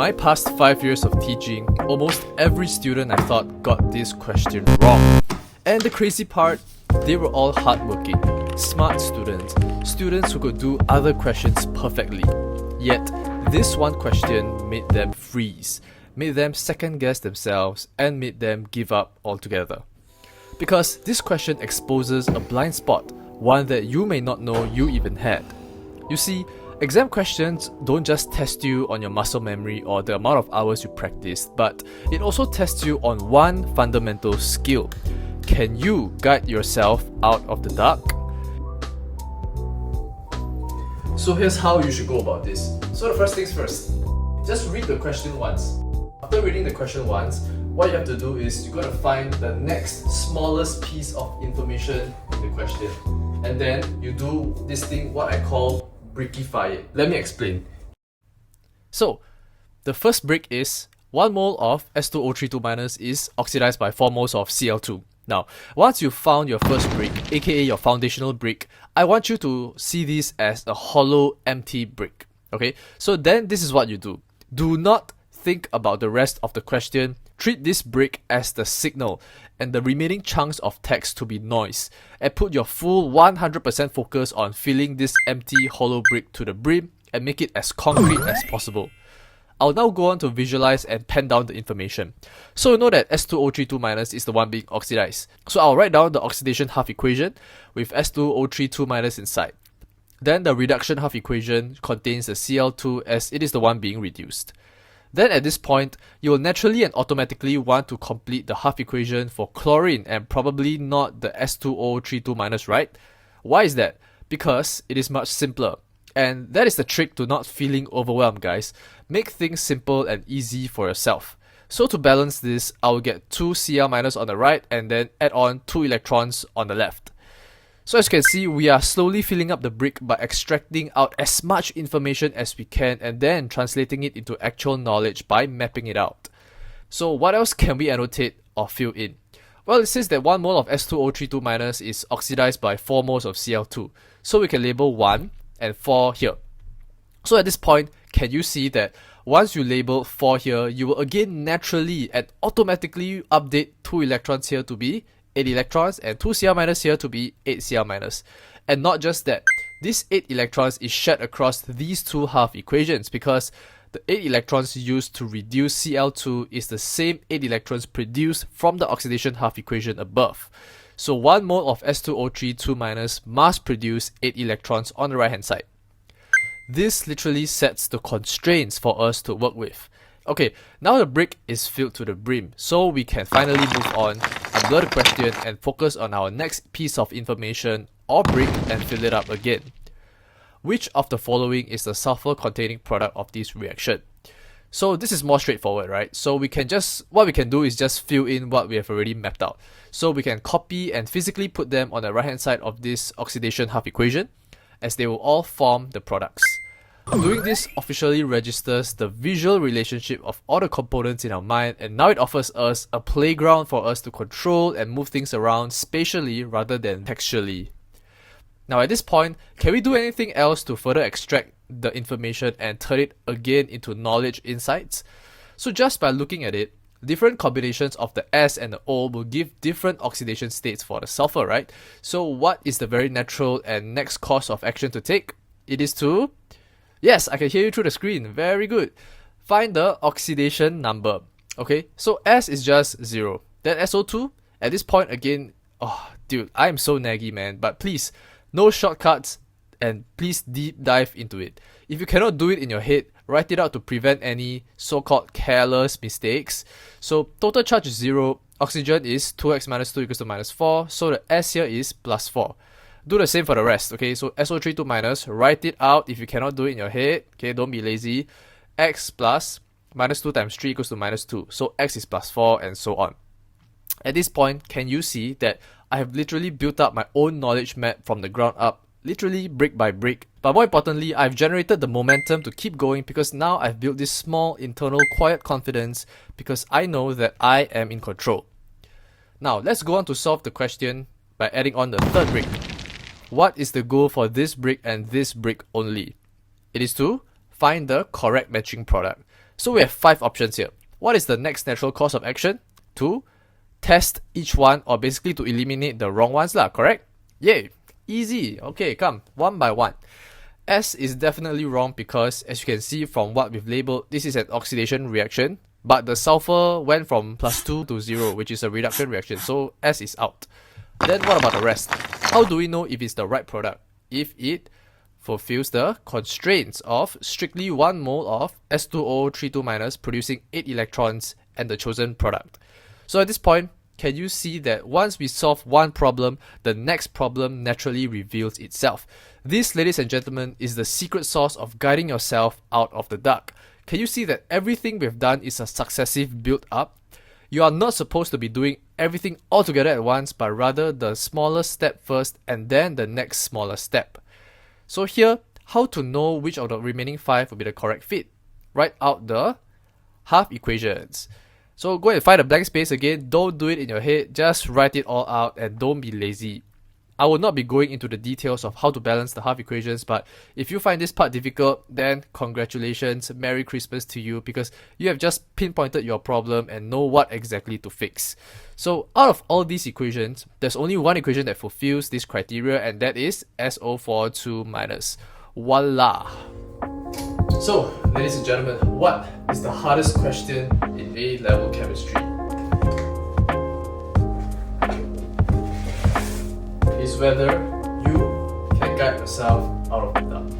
my past 5 years of teaching, almost every student I thought got this question wrong. And the crazy part, they were all hardworking, smart students, students who could do other questions perfectly. Yet, this one question made them freeze, made them second guess themselves, and made them give up altogether. Because this question exposes a blind spot, one that you may not know you even had. You see, exam questions don't just test you on your muscle memory or the amount of hours you practiced, but it also tests you on one fundamental skill. Can you guide yourself out of the dark? So here's how you should go about this. So the first things first, just read the question once. After reading the question once, what you have to do is you gotta find the next smallest piece of information in the question. And then you do this thing, what I call brickify it. Let me explain. So, the first brick is 1 mole of S2O32- is oxidized by 4 moles of Cl2. Now, once you've found your first brick, aka your foundational brick, I want you to see this as a hollow, empty brick. Okay, so then this is what you do. Do not think about the rest of the question. Treat this brick as the signal and the remaining chunks of text to be noise, and put your full 100% focus on filling this empty hollow brick to the brim and make it as concrete as possible. I'll now go on to visualize and pen down the information. So know that S2O32- is the one being oxidized. So I'll write down the oxidation half equation with S2O32- inside. Then the reduction half equation contains the Cl2 as it is the one being reduced. Then at this point, you will naturally and automatically want to complete the half equation for chlorine and probably not the S2O32-, right? Why is that? Because it is much simpler. And that is the trick to not feeling overwhelmed, guys. Make things simple and easy for yourself. So to balance this, I will get 2 Cl- on the right and then add on 2 electrons on the left. So as you can see, we are slowly filling up the brick by extracting out as much information as we can and then translating it into actual knowledge by mapping it out. So what else can we annotate or fill in? Well, it says that 1 mole of S2O32- is oxidized by 4 moles of Cl2. So we can label 1 and 4 here. So at this point, can you see that once you label 4 here, you will again naturally and automatically update 2 electrons here to be 8 electrons and 2 Cl- here to be 8 Cl-. And not just that, this 8 electrons is shared across these two half equations because the 8 electrons used to reduce Cl2 is the same 8 electrons produced from the oxidation half equation above. So 1 mole of S2O32- must produce 8 electrons on the right hand side. This literally sets the constraints for us to work with. Okay, now the brick is filled to the brim, so we can finally move on, unblur the question and focus on our next piece of information or brick and fill it up again. Which of the following is the sulfur containing product of this reaction? So this is more straightforward, right? So what we can do is just fill in what we have already mapped out. So we can copy and physically put them on the right hand side of this oxidation half equation, as they will all form the products. Doing this officially registers the visual relationship of all the components in our mind, and now it offers us a playground for us to control and move things around spatially rather than textually. Now at this point, can we do anything else to further extract the information and turn it again into knowledge insights? So just by looking at it, different combinations of the S and the O will give different oxidation states for the sulfur, right? So what is the very natural and next course of action to take? It is to... Yes, I can hear you through the screen. Very good. Find the oxidation number. Okay, so S is just 0. Then SO2, at this point again, oh dude, I am so naggy, man. But please, no shortcuts and please deep dive into it. If you cannot do it in your head, write it out to prevent any so-called careless mistakes. So total charge is 0. Oxygen is 2x minus 2 equals to minus 4. So the S here is plus 4. Do the same for the rest, okay? So SO32-, write it out if you cannot do it in your head, okay? Don't be lazy. X plus minus 2 times 3 equals to minus 2. So X is plus 4 and so on. At this point, can you see that I have literally built up my own knowledge map from the ground up, literally brick by brick. But more importantly, I've generated the momentum to keep going because now I've built this small internal quiet confidence because I know that I am in control. Now, let's go on to solve the question by adding on the third brick. What is the goal for this brick and this brick only? It is to find the correct matching product. So we have 5 options here. What is the next natural course of action? To test each one, or basically to eliminate the wrong ones lah, correct? Yay! Easy! Okay, come, one by one. S is definitely wrong because, as you can see from what we've labeled, this is an oxidation reaction, but the sulfur went from +2 to 0, which is a reduction reaction, so S is out. Then what about the rest? How do we know if it's the right product? If it fulfills the constraints of strictly 1 mole of S2O32- producing 8 electrons and the chosen product. So at this point, can you see that once we solve one problem, the next problem naturally reveals itself? This, ladies and gentlemen, is the secret sauce of guiding yourself out of the dark. Can you see that everything we've done is a successive build-up? You are not supposed to be doing everything all together at once, but rather the smallest step first and then the next smaller step. So here, how to know which of the remaining 5 will be the correct fit? Write out the half equations. So go and find a blank space again, don't do it in your head, just write it all out and don't be lazy. I will not be going into the details of how to balance the half equations, but if you find this part difficult, then congratulations, Merry Christmas to you, because you have just pinpointed your problem and know what exactly to fix. So out of all these equations, there's only one equation that fulfills this criteria, and that is SO42-. Voila! So, ladies and gentlemen, what is the hardest question in A-level chemistry? Is whether you can guide yourself out of the dark.